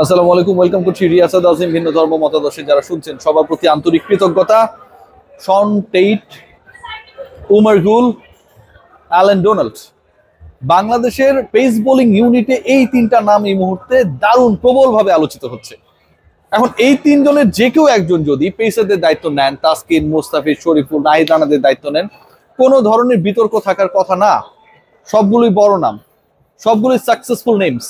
আসসালামু আলাইকুম, ওয়েলকাম করছি রিয়াসাদ আজিম। ভিন্ন ধর্ম মতাদর্শে যারা শুনছেন সবার প্রতি আন্তরিক কৃতজ্ঞতা। শন টেইট, উমার গুল, অ্যালেন ডোনাল্ড, বাংলাদেশের পেস বোলিং ইউনিটে এই তিনটা নাম এই মুহূর্তে দারুণ প্রবলভাবে আলোচিত হচ্ছে। এখন এই তিনজনের যে কেউ একজন যদি পেসারদের দায়িত্ব নেন, তাসকিন, মুস্তাফিজ, শরীফুল, নাহিদ রানাদের দায়িত্ব নেন, কোনো ধরনের বিতর্ক থাকার কথা না। সবগুলোই বড় নাম, সবগুলোই সাকসেসফুল নেমস।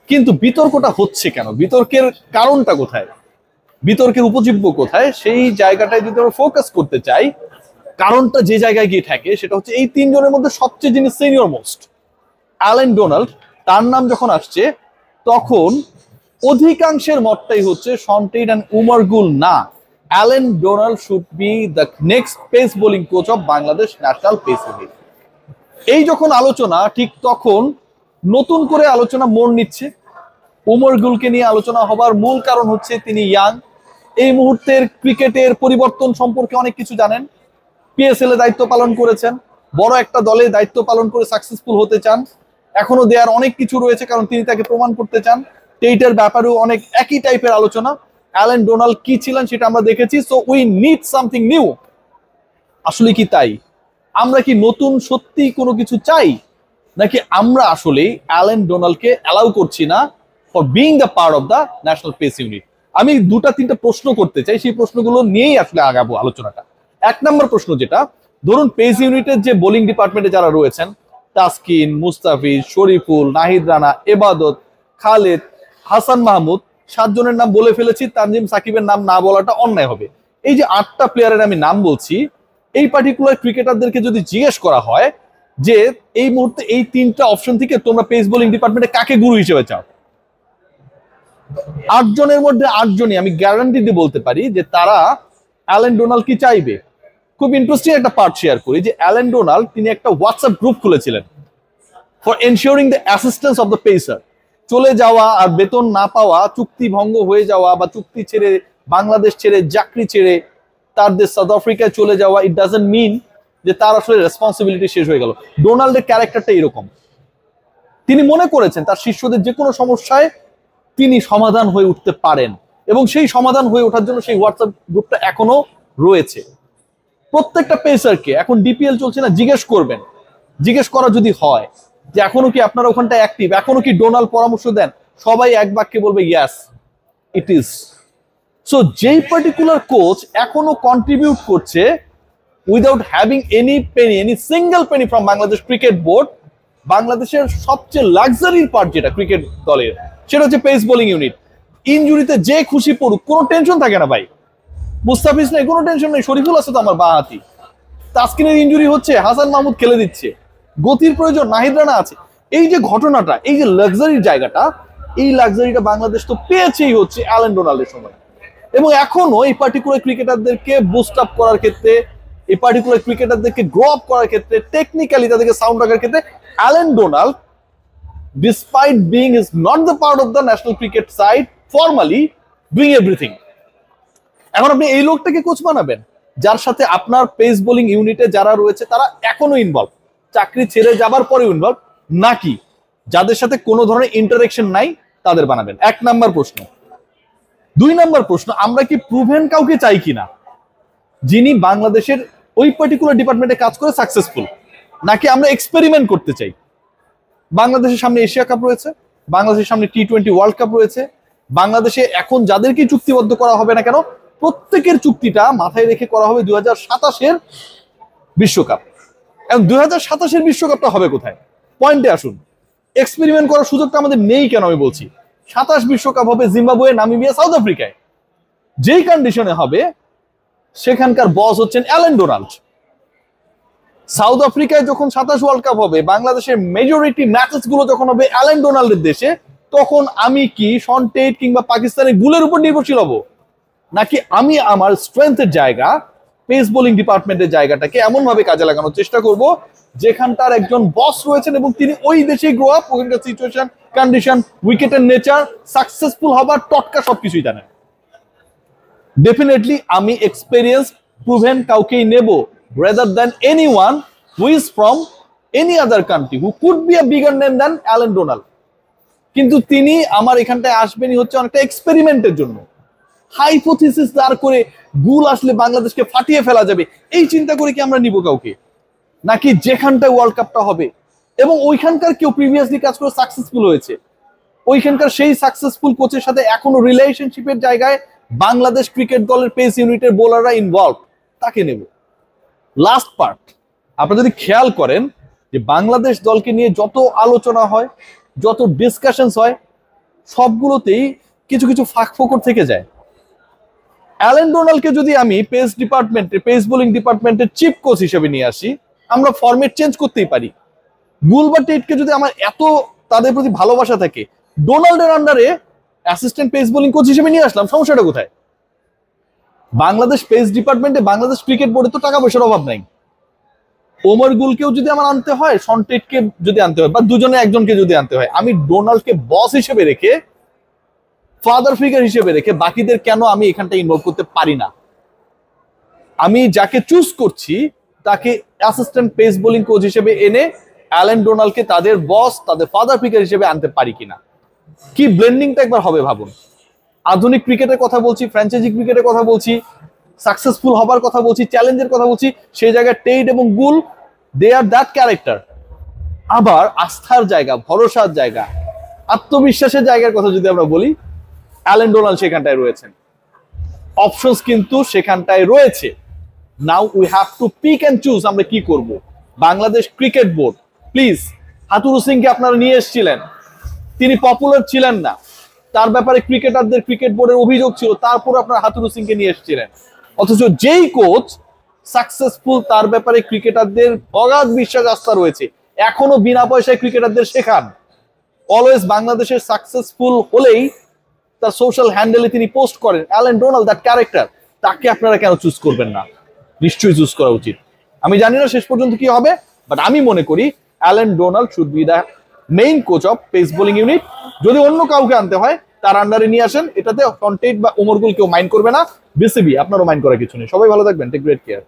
কিন্তু বিতর্কটা হচ্ছে কেন? বিতর্কের কারণটা কোথায়? বিতর্কের উপজীব্য কোথায়? সেই জায়গাটায় যদি আমরা ফোকাস করতে চাই, কারণটা যে জায়গায় গিয়ে থাকে সেটা হচ্ছে এই তিনজনের মধ্যে সবচেয়ে যিনি সিনিয়র মোস্ট, অ্যালেন ডোনাল্ড, তার নাম যখন আসছে তখন অধিকাংশের মতটাই হচ্ছে শন টেইট এন্ড উমার গুল না, Allen Donald should be the next pace bowling coach of Bangladesh national pace league. এই যখন আলোচনা, ঠিক তখন নতুন করে আলোচনা মোড় নিচ্ছে। উমর গুলকে নিয়ে আলোচনা হবার মূল কারণ হচ্ছে তিনি ইয়াং, এই মুহূর্তের ক্রিকেটের পরিবর্তন সম্পর্কে অনেক কিছু জানেন, পিএসএল এ দায়িত্ব পালন করেছেন, বড় একটা দলে দায়িত্ব পালন করে সাকসেসফুল হতে চান। এখনো দেয়ার অনেক কিছু রয়েছে, কারণ তিনি তাকে প্রমাণ করতে চান। টেইটের ব্যাপারেও অনেক একই টাইপের আলোচনা। অ্যালেন ডোনাল্ড কি ছিলেন সেটা আমরা দেখেছি, so we need something new. আসলে কি তাই? আমরা কি নতুন সত্যি কোনো কিছু চাই, নাকি আমরা আসলে অ্যালেন ডোনাল্ডকে অ্যালাউ করছি না for being the part of the national pace unit? আমি দুটা তিনটা প্রশ্ন করতে চাই, সেই প্রশ্নগুলো নিয়েই আসলে আগাবো আলোচনাটা। এক নম্বর প্রশ্ন যেটা, ধরুন পেস ইউনিটের যে বোলিং ডিপার্টমেন্টে যারা রয়েছেন, তাসকিন, মুস্তাফিজ, শরীফুল, নাহিদ রানা, এবাদত, খালেদ, হাসান মাহমুদ, 7 জনের নাম বলে ফেলেছি, তানজিম সাকিবের নাম না বলাটা অন্যায় হবে। এই যে 8টা প্লেয়ারের আমি নাম বলছি, এই পার্টিকুলার ক্রিকেটারদেরকে যদি জিজ্ঞেস করা হয় যে এই মুহূর্তে এই তিনটা অপশন থেকে তোমরা পেস বোলিং ডিপার্টমেন্টে কাকে গুরু হিসেবে চাও, 8 জনের মধ্যে 8 জনই আমি গ্যারান্টি দিয়ে বলতে পারি যে তারা অ্যালেন ডোনাল্ড কি চাইবে। খুব ইন্টারেস্টিং একটা পার্ট শেয়ার করি যে অ্যালেন ডোনাল্ড তিনি একটা হোয়াটসঅ্যাপ গ্রুপ খুলেছিলেন for ensuring the assistance of the pacer. চলে যাওয়া আর বেতন না পাওয়া, চুক্তি ভঙ্গ হয়ে যাওয়া বা চুক্তি ছেড়ে বাংলাদেশ ছেড়ে চাকরি ছেড়ে তার দেশ সাউথ আফ্রিকায় চলে যাওয়া, ইট ডাজন্ট মিন যে তার আসলে রেসপন্সিবিলিটি শেষ হয়ে গেল। ডোনাল্ডের ক্যারেক্টারটা এরকম, তিনি মনে করেছেন তার শিষ্যদের যে কোনো সমস্যায় তিনি সমাধান হয়ে উঠতে পারেন, এবং সেই সমাধান হয়ে ওঠার জন্য সেই হোয়াটসঅ্যাপ গ্রুপটা এখনো রয়েছে। প্রত্যেকটা পেসারকে এখন ডিপিএল চলছে না, জিজ্ঞেস করবেন, জিজ্ঞেস করা যদি হয় যে এখনো কি আপনারা ওখানটা অ্যাক্টিভ, এখনো কি ডোনাল্ড পরামর্শ দেন, সবাই এক বাক্যে বলবে ইয়াস ইট ইজ। সো যেই পার্টিকুলার কোচ এখনো কন্ট্রিবিউট করছে without having any Penney, any single Penney from Bangladesh cricket board, বাংলাদেশের সবচেয়ে লাক্সারির পার্ট যেটা ক্রিকেট দলের, সেটা হচ্ছে পেস বোলিং ইউনিট। ইনজুরিতে যে খুশি পড়ুক, কোনো টেনশন থাকে না ভাই। মুস্তাফিজ নেই, কোনো টেনশন নেই, শরীফুল আছে তো আমার বাঁ হাতি। তাসকিনের ইনজুরি হচ্ছে, হাসান মাহমুদ খেলে দিচ্ছে, গতির প্রয়োজন, নাহিদ রানা আছে। এই যে ঘটনাটা, এই যে লাক্সারির জায়গাটা, এই লাক্সারিটা বাংলাদেশ তো পেয়েছেই হচ্ছে অ্যালেন ডোনাল্ডের সময়। এবং এখনো এই পার্টিকুলার ক্রিকেটারদেরকে বুস্ট আপ করার ক্ষেত্রে, এই পার্টিকুলার ক্রিকেটারদেরকে গ্রো আপ করার ক্ষেত্রে, টেকনিক্যালি তাদেরকে সাউন্ড রাখার ক্ষেত্রে Allen Donald, despite being is not the part of the national cricket side formally, doing everything. এখন আপনি এই লোকটাকে কোচ বানাবেন যার সাথে আপনার পেস বোলিং ইউনিটে যারা রয়েছে তারা এখনো ইনভলভ, চাকরি ছেড়ে যাবার পরে ইনভলভ, নাকি যাদের সাথে কোনো ধরনের ইন্টারেকশন নাই তাদের বানাবেন? 1 নাম্বার প্রশ্ন। 2 নাম্বার প্রশ্ন, আমরা কি প্রুভেন কাউকে চাই কিনা যিনি বাংলাদেশের ওই পার্টিকুলার ডিপার্টমেন্টে কাজ করে সাকসেসফুল, নাকি আমরা এক্সপেরিমেন্ট করতে চাই? বাংলাদেশের সামনে এশিয়া কাপ রয়েছে, বাংলাদেশের সামনে T20 ওয়ার্ল্ড কাপ রয়েছে, বাংলাদেশে এখন যাদেরকে চুক্তিবদ্ধ করা হবে না কেন, প্রত্যেকের চুক্তিটা মাথায় রেখে করা হবে 2027-এর বিশ্বকাপ। এবং 2027-এর বিশ্বকাপটা হবে কোথায়? পয়েন্টে আসুন। এক্সপেরিমেন্ট করার সুযোগটা আমাদের নেই কেন আমি বলছি। 27 বিশ্বকাপ হবে জিম্বাবুয়ে, নামিবিয়া, সাউথ আফ্রিকায়। যেই কন্ডিশনে হবে সেখানকার বস হচ্ছেন অ্যালেন ডোনাল্ড। সাউথ আফ্রিকায় যখন 27 ওয়ার্ল্ড কাপ হবে, বাংলাদেশের মেজরিটি ম্যাচেস গুলো যখন হবে অ্যালেন ডোনাল্ডের দেশে, তখন আমি কি শন টেইট কিংবা পাকিস্তানের গুলের উপর নির্ভরশীল হব, নাকি আমি আমার স্ট্রেংথের জায়গা, পেস বোলিং ডিপার্টমেন্টের জায়গাটাকে এমন ভাবে কাজে লাগানোর চেষ্টা করব যেখানটার একজন বস রয়েছেন এবং তিনি ওই দেশেই গ্রো আপ, ওখানকার সিচুয়েশন, কন্ডিশন, উইকেটের নেচার, সাকসেসফুল হবার টটকা সবকিছুই জানেন। ডেফিনেটলি আমি এক্সপেরিয়েন্স প্রুভেন কাউকেই নেব rather than anyone who is from any other country who could be a bigger name than Alan Donald. কিন্তু তিনি আমার এখানটায় আসবেনই হচ্ছে অনেকটা এক্সপেরিমেন্টের জন্য, হাইপোথিসিস দাঁড় করে গুল আসলে বাংলাদেশকে ফাটিয়ে ফেলা যাবে এই চিন্তা করে কি আমরা নিব কাউকে, নাকি যেখানটায় ওয়ার্ল্ড কাপটা হবে এবং ওইখানকার কেউ প্রিভিয়াসলি কাজ করে সাকসেসফুল হয়েছে, ওইখানকার সেই সাকসেসফুল কোচের সাথে এখনো রিলেশনশিপের জায়গায় বাংলাদেশ ক্রিকেট দলের পেস ইউনিটের বোলাররা ইনভলভ, তাকে নেব। লাস্ট পার্ট, আপনারা যদি খেয়াল করেন যে বাংলাদেশ দলকে নিয়ে যত আলোচনা হয়, যত ডিসকাশনস হয়, সবগুলোতেই কিছু কিছু ফাঁক ফোকর থেকে যায়। অ্যালেন ডোনাল্ডকে যদি আমি পেস বোলিং ডিপার্টমেন্টের চিফ কোচ হিসেবে নিয়ে আসি, আমরা ফরম্যাট চেঞ্জ করতেই পারি। গুল বা টেটকে যদি আমার এত তাদের প্রতি ভালোবাসা থাকে, ডোনাল্ডের আন্ডারে অ্যাসিস্ট্যান্ট পেস বোলিং কোচ হিসেবে নিয়ে আসলাম, সমস্যাটা কোথায়? বাংলাদেশ পেস ডিপার্টমেন্টে, বাংলাদেশ ক্রিকেট বোর্ডে তো টাকা পয়সার অভাব নাই। ওমর গুলকেও যদি আমার আনতে হয়, শন টেটকে যদি আনতে হয়, বা দুজনে একজনকে যদি আনতে হয়, আমি ডোনাল্ডকে বস হিসেবে রেখে, ফাদার ফিগার হিসেবে রেখে বাকিদের কেন আমি এখানটা ইনভলভ করতে পারি না? আমি যাকে চুজ করছি তাকে অ্যাসিস্ট্যান্ট পেস বোলিং কোচ হিসেবে এনে অ্যালেন ডোনাল্ডকে তাদের বস, তাদের ফাদার ফিগার হিসেবে আনতে পারি কিনা? কি ব্লেন্ডিংটা একবার হবে ভাবুন। আধুনিক ক্রিকেটের কথা বলছি, ফ্র্যাঞ্চাইজি ক্রিকেটের কথা বলছি, সাকসেসফুল হবার কথা বলছি, চ্যালেঞ্জের কথা বলছি, সেই জায়গায় টেইড এবং গুল, দে আর দ্যাট ক্যারেক্টার। আবার আস্থার জায়গা, ভরসার জায়গা, আত্মবিশ্বাসের জায়গার কথা যদি আমরা বলি, অ্যালেন ডোনাল্ড সেখানটায় রয়েছেন। অপশনস কিন্তু সেখানটায় রয়েছে। Now we have to pick and choose, আমরা কি করব। Bangladesh cricket board, please, Hathuru সিংকে আপনারা নিয়ে এসেছিলেন, তিনি পপুলার ছিলেন না, তার ব্যাপারে ক্রিকেটারদের ক্রিকেট বোর্ডের অভিযোগ ছিল, তারপর আপনারা হাতুরু সিংকে নিয়ে এসেছিলেন। অথচ যেই কোচ সাকসেসফুল, তার ব্যাপারে ক্রিকেটারদের অগাধ বিশ্বাস আস্থা রয়েছে, এখনো বিনা পয়সায় ক্রিকেটারদের শেখান। অলওয়েজ বাংলাদেশের সাকসেসফুল হলেই তার সোশ্যাল হ্যান্ডেলে তিনি পোস্ট করেন, অ্যালেন ডোনাল্ড দ্যাট ক্যারেক্টার, তাকে আপনারা কেন চুজ করবেন না? নিশ্চয়ই চুজ করা উচিত। আমি জানি না শেষ পর্যন্ত কি হবে, বাট আমি মনে করি Allen Donald should be the main coach of pace bowling unit. যদি অন্য কাউকে আনতে হয় তার আন্ডারে নিয়ে আসেন, এটাতে কন্টেন্ট বা ওমর গুল কেউ মাইন্ড করবে না, বিসিবি আপনারও মাইন্ড করার কিছু নেই। সবাই ভালো থাকবেন, টেক গ্রেট কেয়ার।